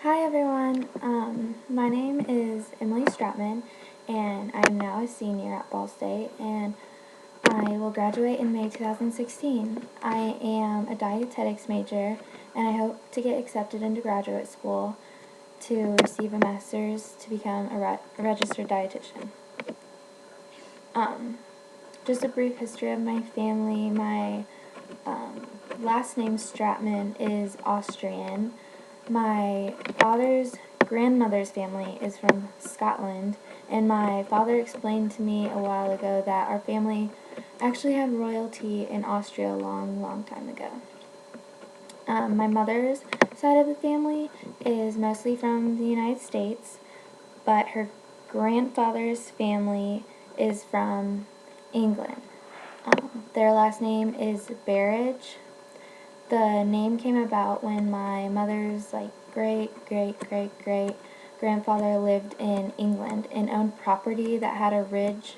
Hi everyone, my name is Emily Stratman and I'm now a senior at Ball State and I will graduate in May 2016. I am a dietetics major and I hope to get accepted into graduate school to receive a master's to become a registered dietitian. Just a brief history of my family. My last name Stratman is Austrian. My father's grandmother's family is from Scotland, and my father explained to me a while ago that our family actually had royalty in Austria a long time ago. My mother's side of the family is mostly from the United States, but her grandfather's family is from England. Their last name is Barrage. The name came about when my mother's great grandfather lived in England and owned property that had a ridge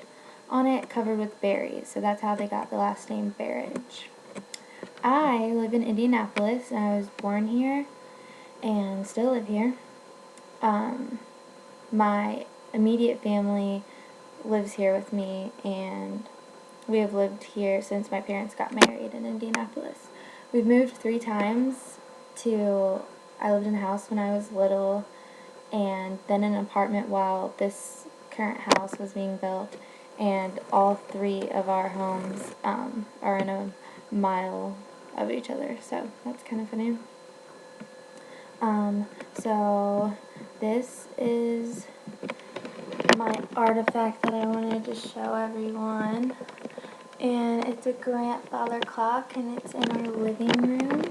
on it covered with berries. So that's how they got the last name Barrage. I live in Indianapolis and I was born here and still live here. My immediate family lives here with me and we have lived here since my parents got married in Indianapolis. We've moved 3 times I lived in a house when I was little and then in an apartment while this current house was being built, and all 3 of our homes are in a mile of each other, so that's kind of funny. So this is my artifact that I wanted to show everyone. And it's a grandfather clock, and it's in our living room.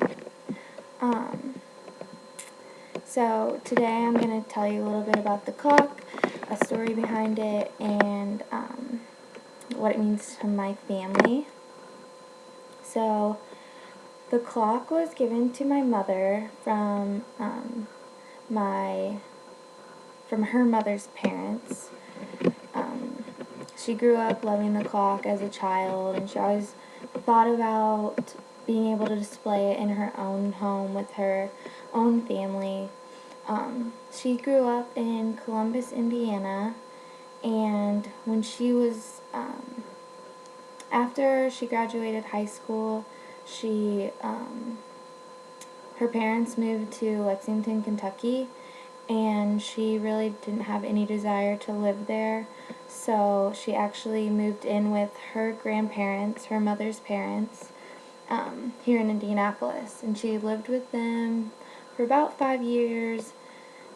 So today I'm going to tell you a little bit about the clock, a story behind it, and what it means to my family. So the clock was given to my mother from her mother's parents. She grew up loving the clock as a child, and she always thought about being able to display it in her own home with her own family. She grew up in Columbus, Indiana, and when she was, after she graduated high school, her parents moved to Lexington, Kentucky, and she really didn't have any desire to live there. So she actually moved in with her grandparents, her mother's parents, here in Indianapolis. And she lived with them for about 5 years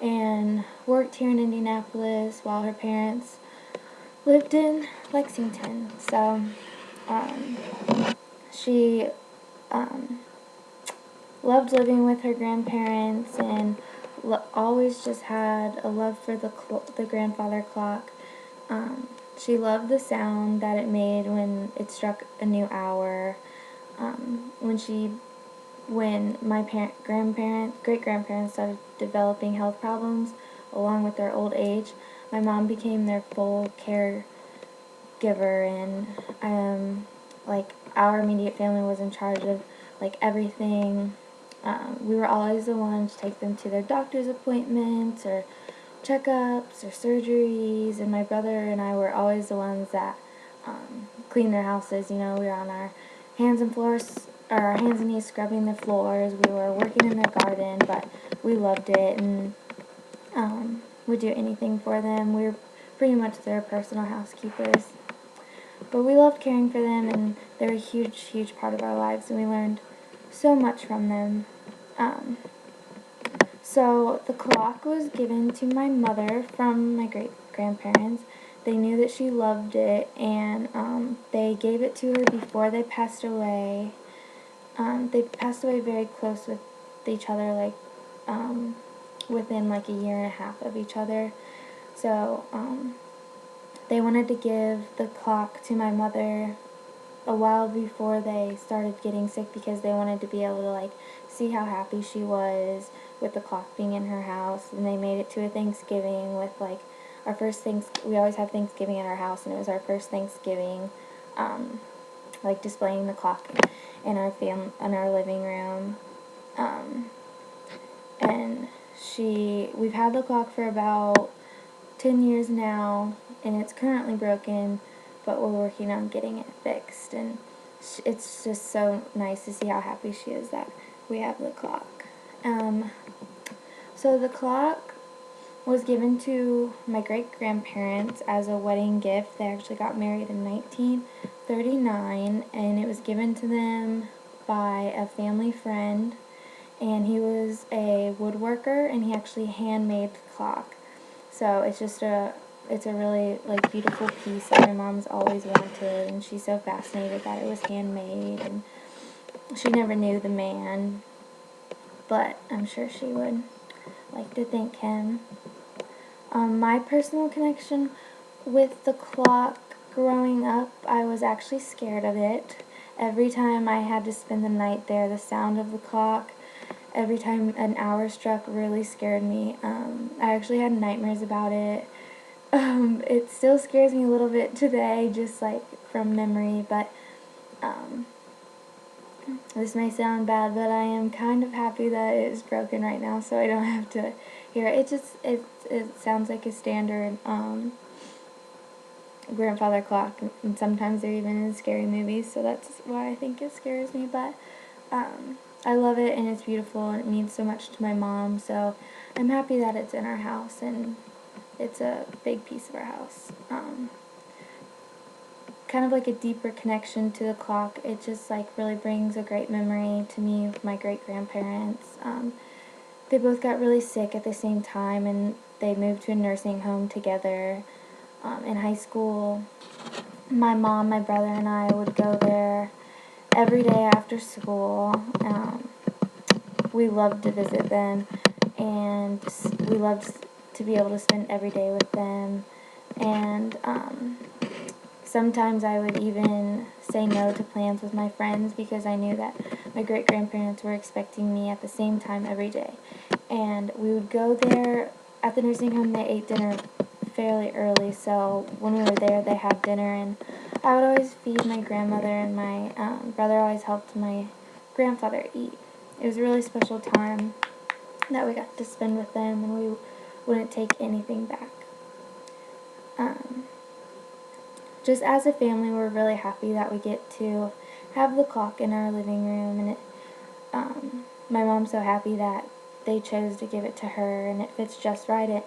and worked here in Indianapolis while her parents lived in Lexington. So she loved living with her grandparents and always just had a love for the grandfather clock. She loved the sound that it made when it struck a new hour. When my great-grandparents started developing health problems along with their old age, my mom became their full caregiver, and our immediate family was in charge of everything. We were always the ones to take them to their doctor's appointments or checkups or surgeries, and my brother and I were always the ones that cleaned their houses. We were on our hands and knees scrubbing the floors. We were working in their garden, but we loved it and would do anything for them. We were pretty much their personal housekeepers. But we loved caring for them, and they were a huge part of our lives, and we learned so much from them. So the clock was given to my mother from my great-grandparents. They knew that she loved it, and they gave it to her before they passed away. They passed away very close with each other, within a year and a half of each other. So they wanted to give the clock to my mother a while before they started getting sick because they wanted to be able to see how happy she was with the clock being in her house. And they made it to a Thanksgiving with our first we always have Thanksgiving at our house, and it was our first Thanksgiving displaying the clock in our living room. And we've had the clock for about 10 years now, and it's currently broken, but we're working on getting it fixed, and it's just so nice to see how happy she is that we have the clock. So the clock was given to my great-grandparents as a wedding gift. They actually got married in 1939, and it was given to them by a family friend, and he was a woodworker, and he actually handmade the clock. So it's a really like beautiful piece that my mom's always wanted, and she's so fascinated that it was handmade, and she never knew the man, but I'm sure she would like to thank him. My personal connection with the clock growing up, I was actually scared of it. Every time I had to spend the night there, the sound of the clock, every time an hour struck, really scared me. I actually had nightmares about it. It still scares me a little bit today, just like from memory, but this may sound bad, but I am kind of happy that it is broken right now, so I don't have to hear it. It sounds like a standard grandfather clock, and sometimes they're even in scary movies, so that's why I think it scares me, but I love it, and it's beautiful, and it means so much to my mom, so I'm happy that it's in our house, and it's a big piece of our house. Kind of like a deeper connection to the clock. It just like really brings a great memory to me with my great-grandparents. They both got really sick at the same time, and they moved to a nursing home together. In high school, my mom, my brother, and I would go there every day after school. We loved to visit them, and we loved to be able to spend every day with them, and sometimes I would even say no to plans with my friends because I knew that my great-grandparents were expecting me at the same time every day. And we would go there. At the nursing home, they ate dinner fairly early, so when we were there, they had dinner, and I would always feed my grandmother, and my brother always helped my grandfather eat. It was a really special time that we got to spend with them, and we wouldn't take anything back. Just as a family, we're really happy that we get to have the clock in our living room, and my mom's so happy that they chose to give it to her, and it fits just right,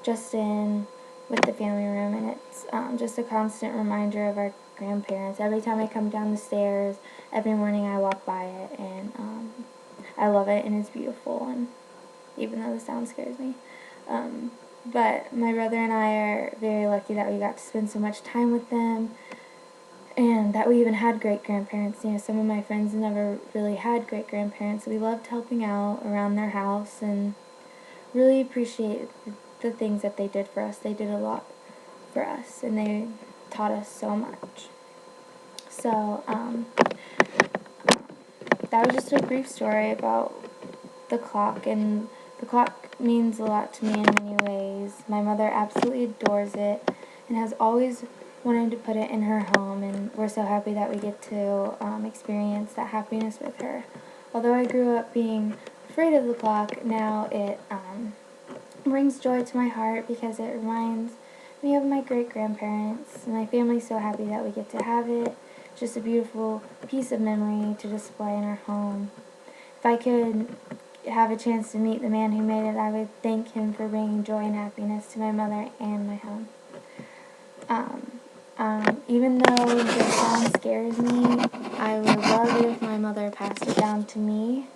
just in with the family room, and it's just a constant reminder of our grandparents. Every time I come down the stairs, every morning I walk by it, and I love it, and it's beautiful, and even though the sound scares me. But my brother and I are very lucky that we got to spend so much time with them, and that we even had great-grandparents. You know, some of my friends never really had great-grandparents. We loved helping out around their house and really appreciate the things that they did for us. They did a lot for us, and they taught us so much. So, that was just a brief story about the clock, and the clock means a lot to me in many ways. My mother absolutely adores it and has always wanted to put it in her home, and we're so happy that we get to experience that happiness with her. Although I grew up being afraid of the clock, now it brings joy to my heart because it reminds me of my great-grandparents. My family's so happy that we get to have it. It's just a beautiful piece of memory to display in our home. If I could have a chance to meet the man who made it, I would thank him for bringing joy and happiness to my mother and my home. Even though the sound scares me, I would love it if my mother passed it down to me.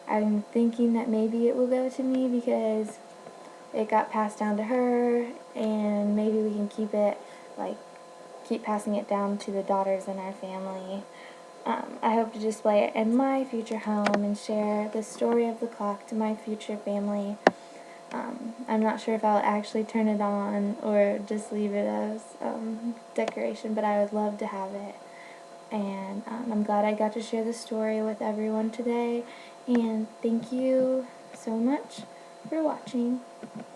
I'm thinking that maybe it will go to me because it got passed down to her, and maybe we can keep passing it down to the daughters in our family. I hope to display it in my future home and share the story of the clock to my future family. I'm not sure if I'll actually turn it on or just leave it as decoration, but I would love to have it. And I'm glad I got to share the story with everyone today, and thank you so much for watching.